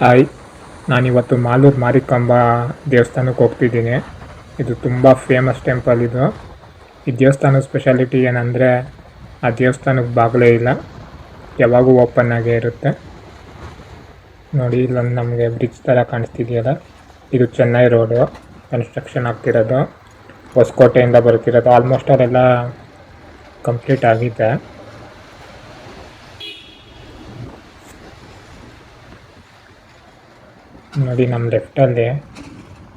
Hi, ನಾನಿವತ್ತು ಮಾಲೂರು ಮಾರಿಕಾಂಬಾ ದೇವಸ್ಥಾನಕ್ಕೆ ಹೋಗ್ತಿದ್ದೀನಿ. ಇದು ತುಂಬ ಫೇಮಸ್ ಟೆಂಪಲ್ ಇದು. ಈ ದೇವಸ್ಥಾನದ ಸ್ಪೆಷಾಲಿಟಿ ಏನಂದರೆ ಆ ದೇವಸ್ಥಾನಕ್ಕೆ ಬಾಗಿಲೇ ಇಲ್ಲ, ಯಾವಾಗೂ ಓಪನ್ ಆಗೇ ಇರುತ್ತೆ. ನೋಡಿ, ಇಲ್ಲೊಂದು ನಮಗೆ ಬ್ರಿಡ್ಜ್ ಥರ ಕಾಣಿಸ್ತಿದೆಯಲ್ಲ, ಇದು ಚೆನ್ನೈ ರೋಡು ಕನ್ಸ್ಟ್ರಕ್ಷನ್ ಆಗ್ತಿರೋದು. ಹೊಸಕೋಟೆಯಿಂದ ಬರ್ತಿರೋದು. ಆಲ್ಮೋಸ್ಟ್ ಅಲ್ಲೆಲ್ಲ ಕಂಪ್ಲೀಟ್ ಆಗಿದೆ. ನೋಡಿ, ನಮ್ಮ ಲೆಫ್ಟಲ್ಲಿ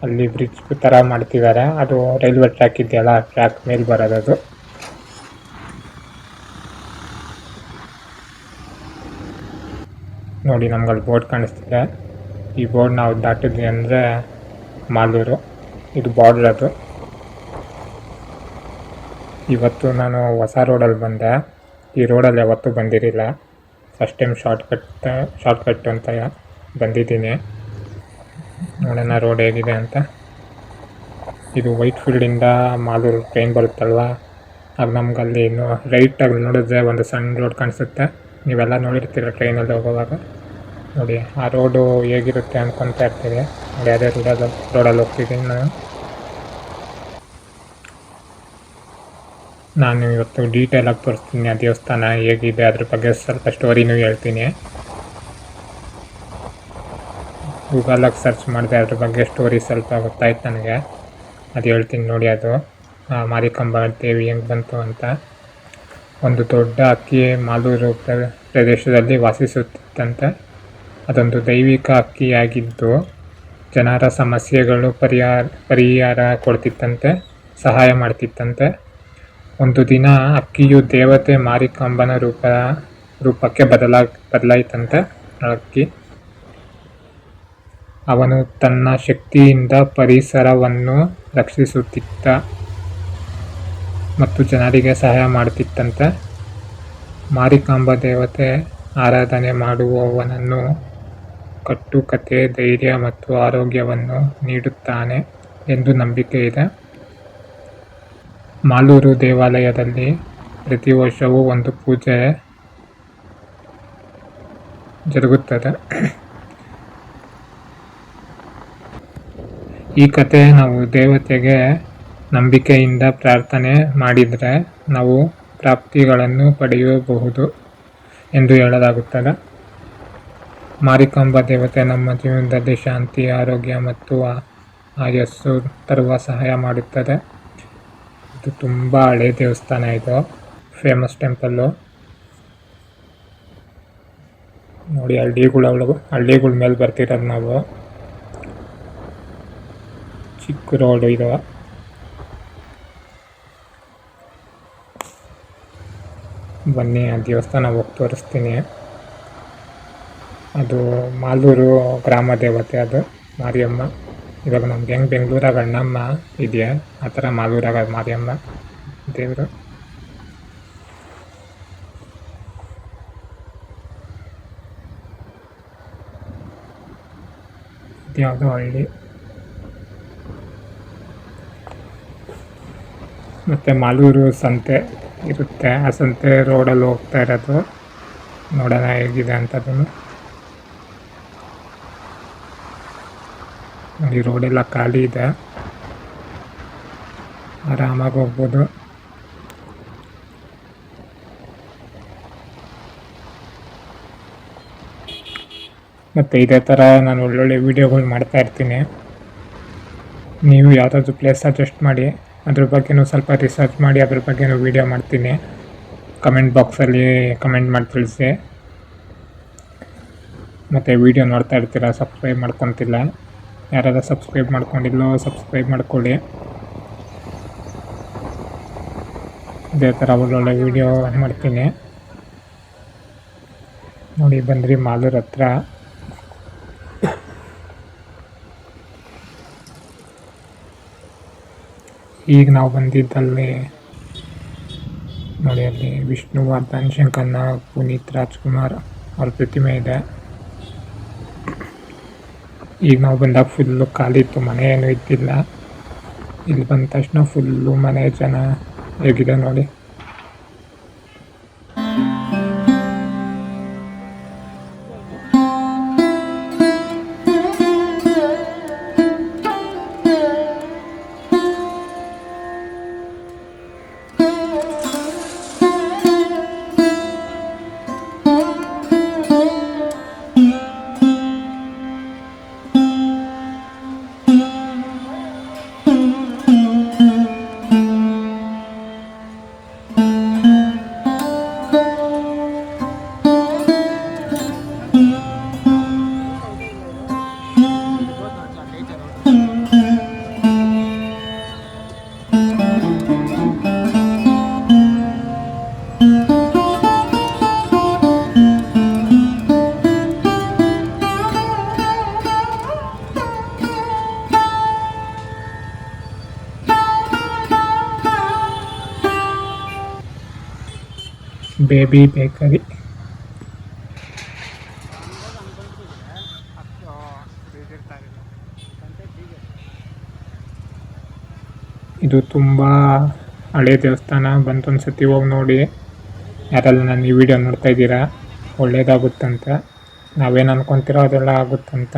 ಅಲ್ಲಿ ಬ್ರಿಡ್ಜ್ ಥರ ಮಾಡ್ತಿದ್ದಾರೆ. ಅದು ರೈಲ್ವೆ ಟ್ರ್ಯಾಕ್ ಇದೆಯಲ್ಲ, ಟ್ರ್ಯಾಕ್ ಮೇಲೆ ಬರೋದದು. ನೋಡಿ, ನಮ್ಗಲ್ಲಿ ಬೋರ್ಡ್ ಕಾಣಿಸ್ತಿದೆ. ಈ ಬೋರ್ಡ್ ನಾವು ದಾಟಿದ್ವಿ ಅಂದರೆ ಮಾಲೂರು, ಇದು ಬಾರ್ಡ್ರ್ ಅದು. ಇವತ್ತು ನಾನು ಹೊಸ ರೋಡಲ್ಲಿ ಬಂದೆ. ಈ ರೋಡಲ್ಲಿ ಯಾವತ್ತೂ ಬಂದಿರಲಿಲ್ಲ, ಫಸ್ಟ್ ಟೈಮ್ ಶಾರ್ಟ್ಕಟ್ ಅಂತ ಬಂದಿದ್ದೀನಿ. ನೋಡೋಣ ರೋಡ್ ಹೇಗಿದೆ ಅಂತ. ಇದು ವೈಟ್ ಫೀಲ್ಡಿಂದ ಮಾಲೂರು ಟ್ರೈನ್ ಬರುತ್ತಲ್ವ, ಆಗ ನಮ್ಗಲ್ಲಿ ಇನ್ನು ರೈಟಾಗಿ ನೋಡಿದ್ರೆ ಒಂದು ಸಣ್ಣ ರೋಡ್ ಕಾಣಿಸುತ್ತೆ. ನೀವೆಲ್ಲ ನೋಡಿರ್ತೀರ ಟ್ರೈನಲ್ಲಿ ಹೋಗುವಾಗ. ನೋಡಿ, ಆ ರೋಡು ಹೇಗಿರುತ್ತೆ ಅಂದ್ಕೊತಾ ಇರ್ತೀವಿ. ನೋಡಿ, ಅದೇ ರೋಡಲ್ಲಿ ಹೋಗ್ತಿದ್ದೀನಿ ನಾನು ಇವತ್ತು ಡೀಟೇಲಾಗಿ ತೋರಿಸ್ತೀನಿ. ಆ ದೇವಸ್ಥಾನ ಹೇಗಿದೆ ಅದ್ರ ಬಗ್ಗೆ ಸ್ವಲ್ಪ ಸ್ಟೋರಿನೂ ಹೇಳ್ತೀನಿ. ಗೂಗಲಾಗಿ ಸರ್ಚ್ ಮಾಡಿದೆ, ಅದ್ರ ಬಗ್ಗೆ ಸ್ಟೋರಿ ಸ್ವಲ್ಪ ಗೊತ್ತಾಯ್ತು ನನಗೆ, ಅದು ಹೇಳ್ತೀನಿ ನೋಡಿ. ಅದು ಮಾರಿಕಾಂಬಾ ದೇವಿ ಹೆಂಗೆ ಬಂತು ಅಂತ. ಒಂದು ದೊಡ್ಡ ಅಕ್ಕಿ ಮಾಲೂರು ಪ್ರದೇಶದಲ್ಲಿ ವಾಸಿಸುತ್ತಿತ್ತಂತೆ. ಅದೊಂದು ದೈವಿಕ ಅಕ್ಕಿಯಾಗಿದ್ದು ಜನರ ಸಮಸ್ಯೆಗಳು ಪರಿಹಾರ ಕೊಡ್ತಿತ್ತಂತೆ, ಸಹಾಯ ಮಾಡ್ತಿತ್ತಂತೆ. ಒಂದು ದಿನ ಅಕ್ಕಿಯು ದೇವತೆ ಮಾರಿಕಾಂಬನ ರೂಪಕ್ಕೆ ಬದಲಾಯಿತಂತೆ. ಅಕ್ಕಿ ಅವನು ತನ್ನ ಶಕ್ತಿಯಿಂದ ಪರಿಸರವನ್ನು ರಕ್ಷಿಸುತ್ತಿದ್ದ ಮತ್ತು ಜನರಿಗೆ ಸಹಾಯ ಮಾಡುತ್ತಿತ್ತಂತೆ. ಮಾರಿಕಾಂಬಾ ದೇವತೆ ಆರಾಧನೆ ಮಾಡುವವನನ್ನು ಕಟ್ಟುಕತೆ, ಧೈರ್ಯ ಮತ್ತು ಆರೋಗ್ಯವನ್ನು ನೀಡುತ್ತಾನೆ ಎಂದು ನಂಬಿಕೆ ಇದೆ. ಮಾಲೂರು ದೇವಾಲಯದಲ್ಲಿ ಪ್ರತಿ ವರ್ಷವೂ ಒಂದು ಪೂಜೆ ಜರುಗುತ್ತದೆ. ಈ ಕತೆ ನಾವು ದೇವತೆಗೆ ನಂಬಿಕೆಯಿಂದ ಪ್ರಾರ್ಥನೆ ಮಾಡಿದರೆ ನಾವು ಪ್ರಾಪ್ತಿಗಳನ್ನು ಪಡೆಯಬಹುದು ಎಂದು ಹೇಳಲಾಗುತ್ತದೆ. ಮಾರಿಕಾಂಬಾ ದೇವತೆ ನಮ್ಮ ಜೀವನದಲ್ಲಿ ಶಾಂತಿ, ಆರೋಗ್ಯ ಮತ್ತು ಆಯಸ್ಸು ತರುವ ಸಹಾಯ ಮಾಡುತ್ತದೆ. ಇದು ತುಂಬ ಹಳೆ ದೇವಸ್ಥಾನ, ಇದು ಫೇಮಸ್ ಟೆಂಪಲ್ಲು. ನೋಡಿ, ಹಳ್ಳಿಗಳ ಮೇಲೆ ಬರ್ತಿರೋದು ನಾವು. ಚಿಕ್ಕ ರೋಡು ಇದು. ಬನ್ನಿ, ಆ ದೇವಸ್ಥಾನ ಹೋಗಿ ತೋರಿಸ್ತೀನಿ. ಅದು ಮಾಲೂರು ಗ್ರಾಮ ದೇವತೆ, ಅದು ಮಾರಿಯಮ್ಮ. ಇವಾಗ ನಮ್ಗೆ ಹೆಂಗೆ ಬೆಂಗಳೂರಾಗ ಅಣ್ಣಮ್ಮ ಇದೆಯಾ, ಆ ಥರ ಮಾಲೂರಾಗ ಮಾರಿಯಮ್ಮ ದೇವರು. ಇದ್ಯಾವುದೋ ಹಳ್ಳಿ. ಮತ್ತು ಮಾಲೂರು ಸಂತೆ ಇರುತ್ತೆ, ಆ ಸಂತೆ ರೋಡಲ್ಲಿ ಹೋಗ್ತಾ ಇರೋದು. ನೋಡೋಣ ಹೇಗಿದೆ ಅಂತದನ್ನು. ನೋಡಿ, ರೋಡೆಲ್ಲ ಖಾಲಿ ಇದೆ, ಆರಾಮಾಗಿ ಹೋಗ್ಬೋದು. ಮತ್ತು ಇದೇ ಥರ ನಾನು ಒಳ್ಳೊಳ್ಳೆ ವೀಡಿಯೋಗಳು ಮಾಡ್ತಾ ಇರ್ತೀನಿ. ನೀವು ಯಾವುದಾದ್ರೂ ಪ್ಲೇಸ್ ಸಜೆಸ್ಟ್ ಮಾಡಿ, ಅದ್ರ ಬಗ್ಗೆನೂ ಸ್ವಲ್ಪ ರಿಸರ್ಚ್ ಮಾಡಿ ಅದ್ರ ಬಗ್ಗೆನೂ ವೀಡಿಯೋ ಮಾಡ್ತೀನಿ. ಕಮೆಂಟ್ ಬಾಕ್ಸಲ್ಲಿ ಕಮೆಂಟ್ ಮಾಡಿ ತಿಳಿಸಿ. ಮತ್ತು ವೀಡಿಯೋ ನೋಡ್ತಾ ಇರ್ತೀರ, ಸಬ್ಸ್ಕ್ರೈಬ್ ಮಾಡ್ಕೊತಿಲ್ಲ. ಯಾರಾದ್ರೂ ಸಬ್ಸ್ಕ್ರೈಬ್ ಮಾಡ್ಕೊಂಡಿಲ್ಲೋ ಸಬ್ಸ್ಕ್ರೈಬ್ ಮಾಡ್ಕೊಳ್ಳಿ. ಇದೇ ಥರ ಒಳ್ಳೊಳ್ಳೆ ವೀಡಿಯೋ ಮಾಡ್ತೀನಿ. ನೋಡಿ, ಬಂದ್ರಿ ಮಾಲೂರು ಹತ್ರ. ಈಗ ನಾವು ಬಂದಿದ್ದಲ್ಲಿ ನೋಡಿ, ಅಲ್ಲಿ ವಿಷ್ಣುವರ್ಧನ್ ಶಂಕರ್ನ, ಪುನೀತ್ ರಾಜ್ಕುಮಾರ್ ಅವ್ರ ಪ್ರತಿಮೆ ಇದೆ. ಈಗ ನಾವು ಬಂದಾಗ ಫುಲ್ಲು ಖಾಲಿ ಇತ್ತು, ಮನೆ ಏನೂ ಇದ್ದಿಲ್ಲ. ಇಲ್ಲಿ ಬಂದ ತಕ್ಷಣ ಫುಲ್ಲು ಮನೆ ಜನ ಹೇಗಿದೆ ನೋಡಿ. Baby bakery. ಇದು ತುಂಬ ಹಳೆ ದೇವಸ್ಥಾನ. ಬಂತೊಂದ್ಸತಿ ಹೋಗಿ ನೋಡಿ. ಯಾರೆಲ್ಲ ನಾನು ಈ ವಿಡಿಯೋ ನೋಡ್ತಾ ಇದ್ದೀರಾ, ಒಳ್ಳೇದಾಗುತ್ತಂತ. ನಾವೇನು ಅನ್ಕೊತಿರೋ ಅದೆಲ್ಲ ಆಗುತ್ತಂತ.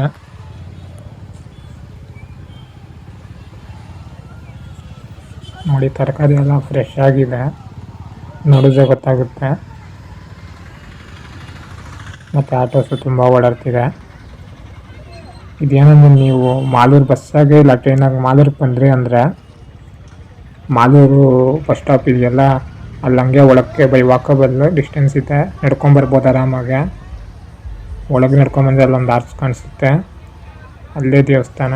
ನೋಡಿ, ತರಕಾರಿ ಎಲ್ಲ ಫ್ರೆಶ್ ಆಗಿದೆ, ನೋಡಿದ್ರೆ ಗೊತ್ತಾಗುತ್ತೆ. ಮತ್ತು ಆಟೋಸು ತುಂಬ ಓಡಾಡ್ತಿದೆ. ಇದೇನಂದ್ರೆ, ನೀವು ಮಾಲೂರು ಬಸ್ಸಾಗೆ ಇಲ್ಲ ಟ್ರೈನಾಗಿ ಮಾಲೂರಿಗೆ ಬಂದ್ರಿ ಅಂದರೆ ಮಾಲೂರು ಬಸ್ ಸ್ಟಾಪ್ ಇದೆಯಲ್ಲ, ಅಲ್ಲಿ ಹಂಗೆ ಒಳಕ್ಕೆ ಬೈ ವಾಕಬಲ್ ಡಿಸ್ಟೆನ್ಸ್ ಇದೆ, ನಡ್ಕೊಂಬರ್ಬೋದು ಆರಾಮಾಗೆ. ಒಳಗೆ ನಡ್ಕೊಂಬಂದ್ರೆ ಅಲ್ಲೊಂದು ಆರ್ಚ್ ಕಾಣಿಸುತ್ತೆ, ಅಲ್ಲೇ ದೇವಸ್ಥಾನ.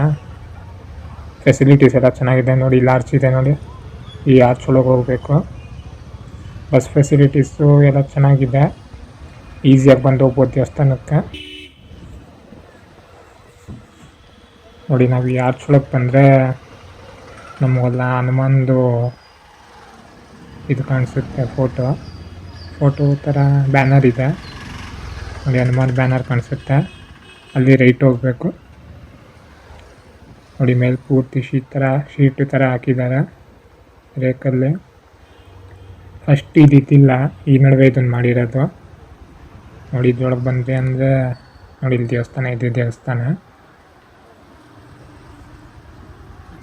ಫೆಸಿಲಿಟೀಸ್ ಎಲ್ಲ ಚೆನ್ನಾಗಿದೆ ನೋಡಿ. ಇಲ್ಲಿ ಆರ್ಚ್ ಇದೆ ನೋಡಿ, ಈ ಆರ್ಚ್ ಒಳಗೆ ಹೋಗಬೇಕು. ಬಸ್ ಫೆಸಿಲಿಟೀಸು ಎಲ್ಲ ಚೆನ್ನಾಗಿದೆ, ಈಸಿಯಾಗಿ ಬಂದು ಹೋಗ್ಬೋದು ದೇವಸ್ಥಾನಕ್ಕೆ. ನೋಡಿ, ನಾವು ಈ ಆರ್ಚ್ ಒಳಗೆ ಬಂದರೆ ನಮಗೆಲ್ಲ ಹನುಮಾನ್ದು ಇದು ಕಾಣಿಸುತ್ತೆ, ಫೋಟೋ ಥರ ಬ್ಯಾನರ್ ಇದೆ ನೋಡಿ, ಹನುಮಾನ್ ಬ್ಯಾನರ್ ಕಾಣಿಸುತ್ತೆ. ಅಲ್ಲಿ ರೈಟ್ ಹೋಗಬೇಕು ನೋಡಿ. ಮೇಲೆ ಪೂರ್ತಿ ಶೀಟ್ ಥರ ಹಾಕಿದ್ದಾರೆ ರೇಕಲ್ಲಿ. ಫಸ್ಟ್ ಇದಿಲ್ಲ, ಈ ನಡುವೆ ಇದನ್ನು ಮಾಡಿರೋದು ನೋಡಿ. ಇದ್ರೊಳಗೆ ಬಂದರೆ ಅಂದರೆ ನೋಡಿ, ಇಲ್ಲಿ ದೇವಸ್ಥಾನ ಇದೆ. ದೇವಸ್ಥಾನ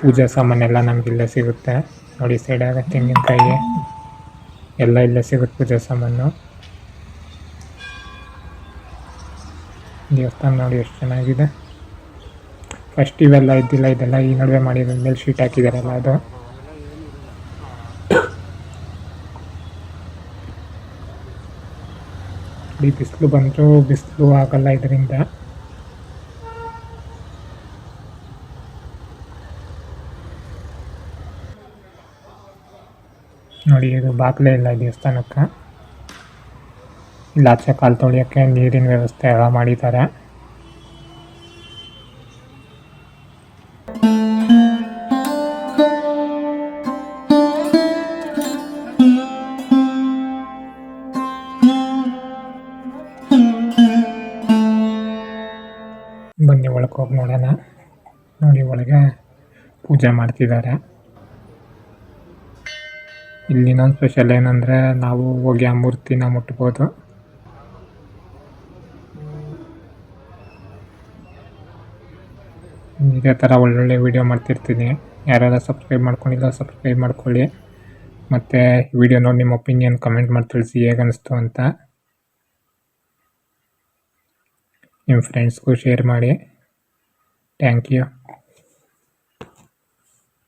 ಪೂಜಾ ಸಾಮಾನೆಲ್ಲ ನಮ್ಗೆ ಇಲ್ಲೇ ಸಿಗುತ್ತೆ ನೋಡಿ. ಸೈಡಾಗ ತೆಂಗಿನಕಾಯಿ ಎಲ್ಲ ಇಲ್ಲೇ ಸಿಗುತ್ತೆ, ಪೂಜಾ ಸಾಮಾನು. ದೇವಸ್ಥಾನ ನೋಡಿ ಎಷ್ಟು ಚೆನ್ನಾಗಿದೆ. ಫಸ್ಟ್ ಇವೆಲ್ಲ ಇದ್ದಿಲ್ಲ, ಇದೆಲ್ಲ ಈ ನಡುವೆ ಮಾಡಿದ ಮೇಲೆ ಶೀಟ್ ಹಾಕಿದಾರಲ್ಲ ಅದು. ಈ ಬಿಸಿಲು ಬಂದರೂ ಬಿಸಿಲು ಆಗಲ್ಲ ಇದರಿಂದ. ನೋಡಿ, ಇದು ಬಾಗಿಲೇ ಇಲ್ಲ ದೇವಸ್ಥಾನಕ್ಕೆ. ಇಲ್ಲಿ ಆಚೆ ಕಾಲು ತೊಳೆಯೋಕ್ಕೆ ನೀರಿನ ವ್ಯವಸ್ಥೆ ಎಲ್ಲ ಮಾಡಿದ್ದಾರೆ. ಬನ್ನಿ ಒಳಗೆ ಹೋಗಿ ನೋಡೋಣ. ನೋಡಿ, ಒಳಗೆ ಪೂಜೆ ಮಾಡ್ತಿದ್ದಾರೆ. ಇಲ್ಲಿ ಇನ್ನೊಂದು ಸ್ಪೆಷಲ್ ಏನಂದರೆ, ನಾವು ಹೋಗಿ ಆ ಮೂರ್ತಿನ ಮುಟ್ಬೋದು. ಇದೇ ಥರ ಒಳ್ಳೊಳ್ಳೆ ವಿಡಿಯೋ ಮಾಡ್ತಿರ್ತೀನಿ. ಯಾರೆಲ್ಲ ಸಬ್ಸ್ಕ್ರೈಬ್ ಮಾಡ್ಕೊಂಡಿಲ್ಲ ಸಬ್ಸ್ಕ್ರೈಬ್ ಮಾಡ್ಕೊಳ್ಳಿ. ಮತ್ತು ವಿಡಿಯೋ ನೋಡಿ ನಿಮ್ಮ ಒಪಿನಿಯನ್ ಕಮೆಂಟ್ ಮಾಡಿ ತಿಳಿಸಿ ಹೇಗನ್ನಿಸ್ತು ಅಂತ. ನಿಮ್ಮ ಫ್ರೆಂಡ್ಸ್ಗೂ ಶೇರ್ ಮಾಡಿ. Thank you.